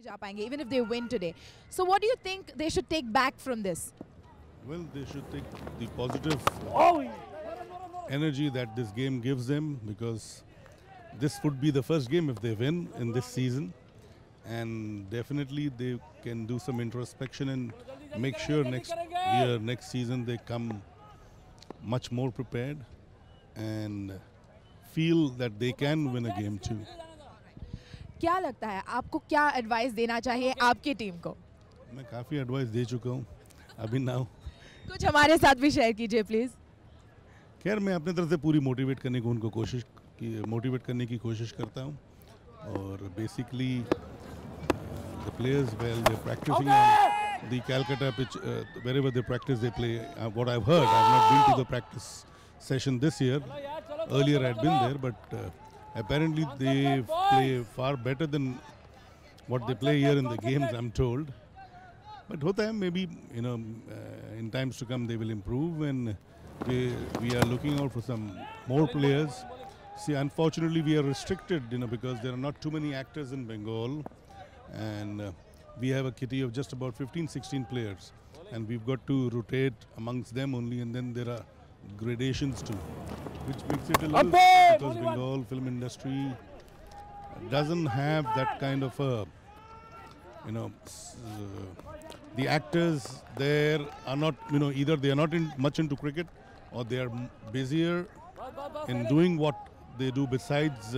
जा पाएंगे even if they win today. So what do you think they should take back from this? Well, they should take the positive energy that this game gives them, because this would be the first game if they win in this season, and definitely they can do some introspection and make sure next season they come much more prepared and feel that they can win a game too. क्या लगता है आपको, क्या advice देना चाहिए आपकी team को? मैं काफ़ी एडवाइस दे चुका हूँ अभी नाउ। कुछ हमारे साथ भी शेयर कीजिए प्लीज। खैर, मैं अपने तरफ से पूरी मोटिवेट करने की कोशिश करता हूँ, और basically the players well they practising on the Calcutta pitch, wherever they practice they play. What I've heard, I've not been to the practice session this year. Earlier I'd been there, but apparently they play far better than what they play here in the games, I'm told. But hota hai, maybe in times to come they will improve, and we are looking out for some more players. See, unfortunately we are restricted, because there are not too many actors in Bengal, and we have a kitty of just about 15-16 players, and we've got to rotate amongst them only, and then there are gradations too, which makes it a little, because Bengal film industry doesn't have that kind of a, the actors there are not, either they are not much into cricket, or they are busier in doing what they do besides,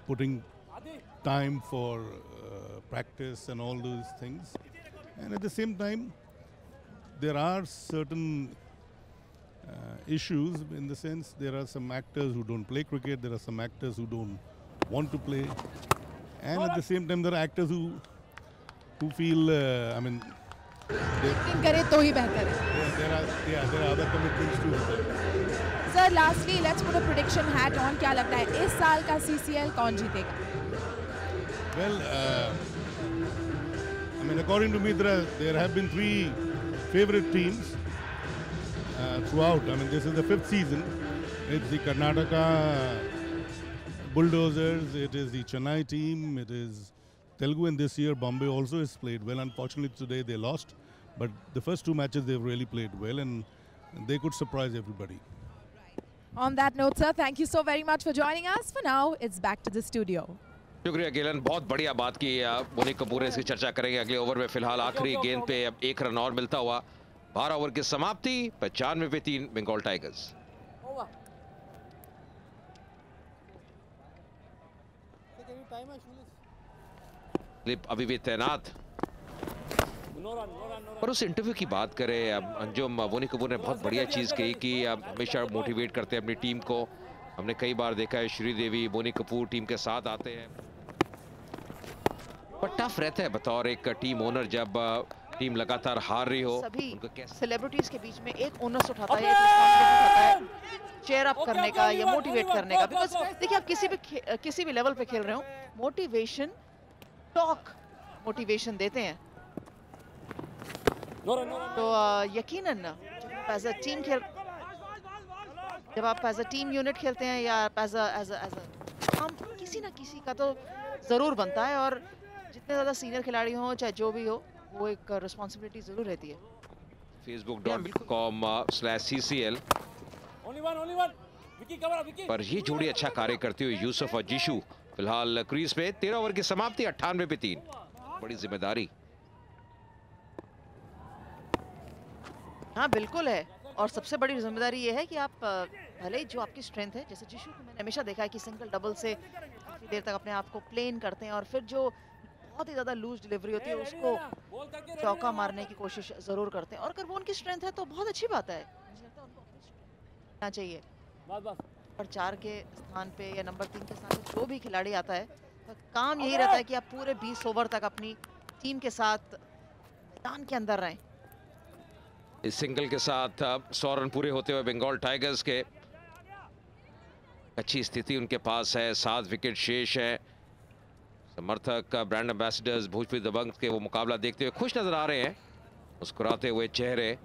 putting time for practice and all those things. And at the same time, there are certain issues, in the sense there are some actors who don't play cricket, there are some actors who don't want to play, and at the same time there are actors who feel, करे तो ही बेहतर है। there are other commitments too. Sir lastly let's put a prediction hat on, क्या लगता है इस साल का CCL कौन जीतेगा? Well, according to me, there have been 3 favorite teams throughout. This is the 5th season. It's the Karnataka Bulldozers, it is the Chennai team, it is Telugu, and this year Bombay also has played well. Unfortunately today they lost, but the first 2 matches they've really played well, and they could surprise everybody. On that note, sir, thank you so very much for joining us. For now, it's back to the studio. शुक्रिया गिलन, बहुत बढ़िया बात की। Monic Kapoor इसकी चर्चा करेंगे अगले over में। फिलहाल आखिरी गेंद पे अब 1 रन और मिलता हुआ 12 ओवर की समाप्ति, 95 पे 3 बंगाल टाइगर्स। अभी भी तैनात। और उस इंटरव्यू की बात करें, अंजुम, मोनिक कपूर ने बहुत बढ़िया चीज कही कि हमेशा मोटिवेट करते हैं अपनी टीम को। हमने कई बार देखा है श्रीदेवी, मोनिक कपूर टीम के साथ आते हैं, पर टफ रहता है बतौर एक टीम ओनर जब टीम लगातार हार रही हो। सभी सेलिब्रिटीज के बीच में एक ओनर्स उठाता है, एक रिस्पांसिबिलिटी उठाता है चेयर अप करने का या मोटिवेट करने का। बिकॉज देखिए, आप किसी भी लेवल पे खेल रहे हो, मोटिवेशन टॉक मोटिवेशन देते हैं। तो यकीनन जब आप एज अ टीम यूनिट खेलते हैं या एज हम किसी ना किसी का तो जरूर बनता है, और जितने ज्यादा सीनियर खिलाड़ी हों चाहे जो भी हो, वो एक रिस्पॉन्सिबिलिटी जरूर रहती है। facebook.com/CCL पर ये जोड़ी अच्छा कार्य करते हुए यूसुफ और जीशु फिलहाल क्रीज पे। 13 ओवर की समाप्ति, 98 पे 3। बड़ी जिम्मेदारी। हाँ बिल्कुल है, और सबसे बड़ी जिम्मेदारी ये है कि आप भले ही जो आपकी स्ट्रेंथ है, जैसे जीशु को मैंने हमेशा देखा है कि सिंगल डबल से काफी देर तक अपने आप को प्लेन करते हैं, और फिर जो बहुत ही ज्यादा लूज डिलीवरी होती है उसको चौका मारने की कोशिश जरूर करते हैं। और अगर वो उनकी स्ट्रेंथ है तो बहुत अच्छी बात है, मुझे लगता है उनको अपनी चाहिए। नंबर 4 के स्थान पे या नंबर 3 के स्थान पे जो भी खिलाड़ी आता है, तो काम यही रहता है कि आप पूरे 20 ओवर तक अपनी टीम के साथ मैदान के अंदर रहें। इस सिंगल के साथ 100 रन पूरे होते हुए बंगाल टाइगर्स के अच्छी स्थिति उनके पास है। 7 विकेट शेष है। समर्थक ब्रांड एम्बेसडर्स भोजपुरी दबंग के वो मुकाबला देखते हुए खुश नजर आ रहे हैं, मुस्कुराते हुए चेहरे।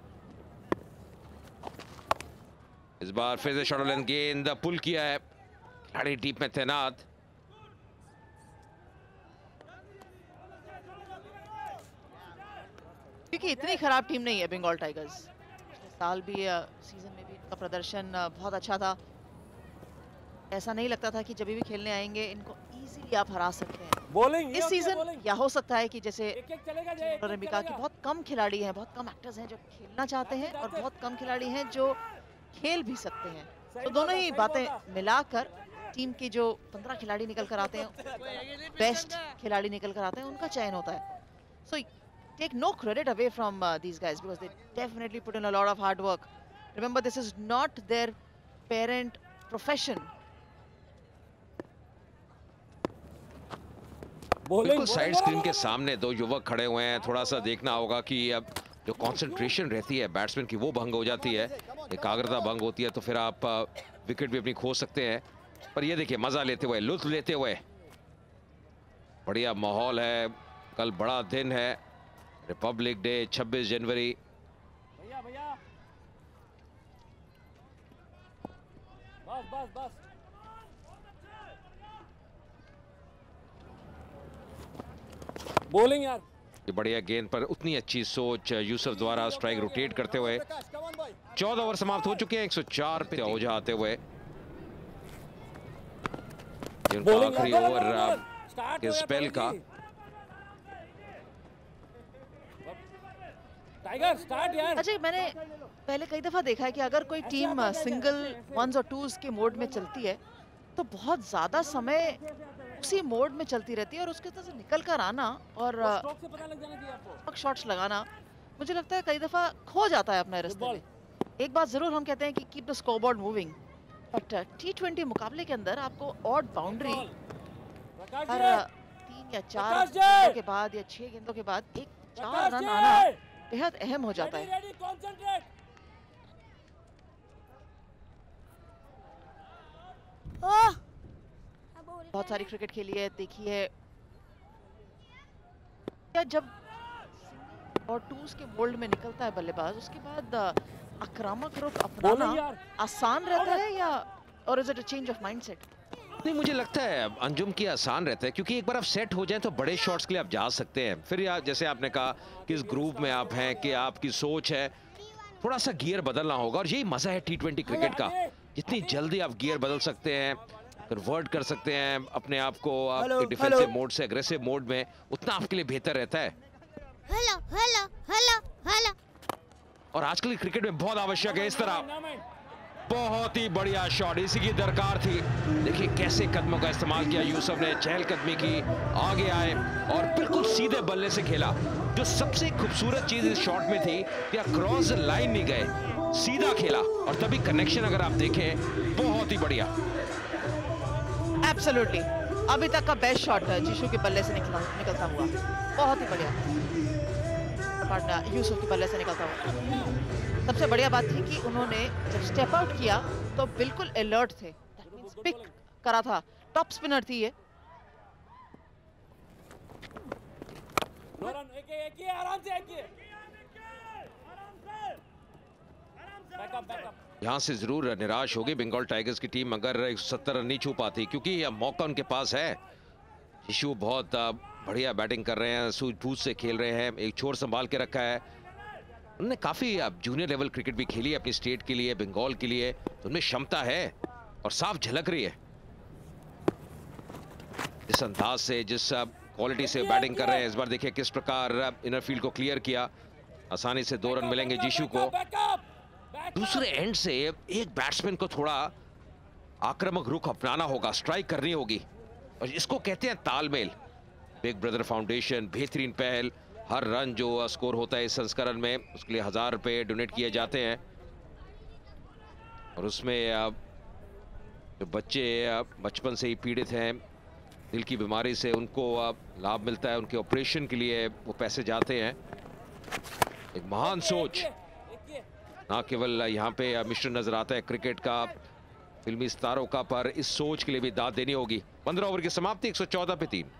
इस बार फिर से शॉर्ट लेंथ गेंद पुल किया है, खिलाड़ी डीप में तैनात। क्योंकि इतनी खराब टीम नहीं है बंगाल टाइगर्स। पिछले साल भी सीजन में भी इनका प्रदर्शन बहुत अच्छा था। ऐसा नहीं लगता था कि जब भी खेलने आएंगे इनको इजीली आप हरा सकते हैं। इस सीजन या हो सकता है कि जैसे उन्होंने कहा कि बहुत कम खिलाड़ी हैं, बहुत कम एक्टर्स हैं जो खेलना चाहते हैं और बहुत कम खिलाड़ी हैं जो खेल भी सकते हैं। तो दोनों ही बातें मिलाकर टीम के जो 15 खिलाड़ी निकल कर आते हैं, बेस्ट खिलाड़ी निकल कर आते हैं, उनका चयन होता है। So take no credit away from these guys because they definitely put in a lot of hard work. Remember this is not their parent profession. बिल्कुल साइड स्क्रीन के सामने दो युवक खड़े हुए हैं। थोड़ा सा देखना होगा कि अब जो कंसंट्रेशन रहती है बैट्समैन की वो भंग हो जाती है, एकाग्रता भंग होती है, तो फिर आप विकेट भी अपनी खो सकते हैं। पर ये देखिए मजा लेते हुए, लुत्फ लेते हुए, बढ़िया माहौल है। कल बड़ा दिन है, रिपब्लिक डे 26 जनवरी। बॉलिंग यार, ये बढ़िया गेंद पर उतनी अच्छी सोच यूसुफ द्वारा स्ट्राइक रोटेट करते हुए। 14 ओवर समाप्त हो चुके हैं, 104 पे ओझा आते हुए। जिनका आखिरी ओवर इस स्पेल का। टाइगर स्टार्ट यार। अच्छा, मैंने पहले कई दफा देखा है कि अगर कोई टीम सिंगल वंस और टूज के मोड में चलती है तो बहुत ज्यादा समय उसी मोड में चलती रहती है और उसके तरफ से निकल कर आना और शॉट्स लगाना मुझे लगता है कई दफा खो जाता है अपने रास्ते में। एक बात जरूर हम कहते हैं कि keep the scoreboard moving, but T20 मुकाबले के अंदर आपको ऑड बाउंड्री हर 3 या 4 गेंदों के बाद या 6 गेंदों के बाद एक 4 रन आना बेहद अहम हो जाता है। बहुत सारी क्रिकेट खेली है, देखी है क्या जब और टूज के मोल्ड में निकलता है बल्लेबाज, उसके बाद आक्रामक रुख अपनाना आसान रहता है या और is it a change of mindset? नहीं, मुझे लगता है अंजुम की आसान रहता है क्योंकि एक बार आप सेट हो जाएं तो बड़े शॉट्स के लिए आप जा सकते हैं। फिर या जैसे आपने कहा कि इस ग्रुप में आप हैं कि आपकी सोच है, थोड़ा सा गियर बदलना होगा और यही मजा है T20 क्रिकेट का। जितनी जल्दी आप गियर बदल सकते हैं, कन्वर्ट कर सकते हैं अपने आप को आप डिफेंसिव मोड से एग्रेसिव मोड में, उतना आपके लिए बेहतर रहता है। Hello hello hello hello. और आजकल की क्रिकेट में बहुत आवश्यक है इस तरह। बहुत ही बढ़िया शॉट, इसी की दरकार थी। देखिए कैसे कदमों का इस्तेमाल किया यूसुफ ने, चहलकदमी की, आगे आए और बिल्कुल सीधे बल्ले से खेला। जो सबसे खूबसूरत चीज इस शॉट में थी कि क्रॉस लाइन नहीं गए, सीधा खेला और तभी कनेक्शन अगर आप देखें बहुत ही बढ़िया। एब्सोल्युटली, अभी तक का बेस्ट शॉट है जीशु के बल्ले से निकलता हुआ, बहुत ही बढ़िया। यूसुफ के बल्ले से निकलता हुआ सबसे बढ़िया बात थी कि उन्होंने जब स्टेप आउट किया तो बिल्कुल अलर्ट थे, पिक करा था, टॉप स्पिनर थी ये। यहाँ से जरूर निराश होगी बंगाल टाइगर्स की टीम अगर 170 रन नहीं छू पाती, क्योंकि मौका उनके पास है। यीशु बहुत बढ़िया बैटिंग कर रहे हैं, सूझबूझ से खेल रहे हैं, एक छोर संभाल के रखा है। उन्होंने काफी जूनियर लेवल क्रिकेट भी खेली है अपनी स्टेट के लिए, बंगाल के लिए, तो उनमें क्षमता है और साफ झलक रही है। जिस अंदाज से, जिस क्वालिटी से बैटिंग कर रहे हैं, इस बार देखिए किस प्रकार इनर फील्ड को क्लियर किया, आसानी से 2 रन मिलेंगे जीशु को। दूसरे एंड से एक बैट्समैन को थोड़ा आक्रामक रुख अपनाना होगा, स्ट्राइक करनी होगी और इसको कहते हैं तालमेल। बिग ब्रदर फाउंडेशन बेहतरीन पहल, हर रन जो स्कोर होता है इस संस्करण में उसके लिए 1000 रुपए डोनेट किए जाते हैं और उसमें जो बच्चे बचपन से ही पीड़ित हैं दिल की बीमारी से, उनको लाभ मिलता है, उनके ऑपरेशन के लिए वो पैसे जाते हैं। एक महान सोच, ना केवल यहाँ पे मिश्रण नजर आता है क्रिकेट का, फिल्मी सितारों का, पर इस सोच के लिए भी दाद देनी होगी। 15 ओवर की समाप्ति, 114 पे 3।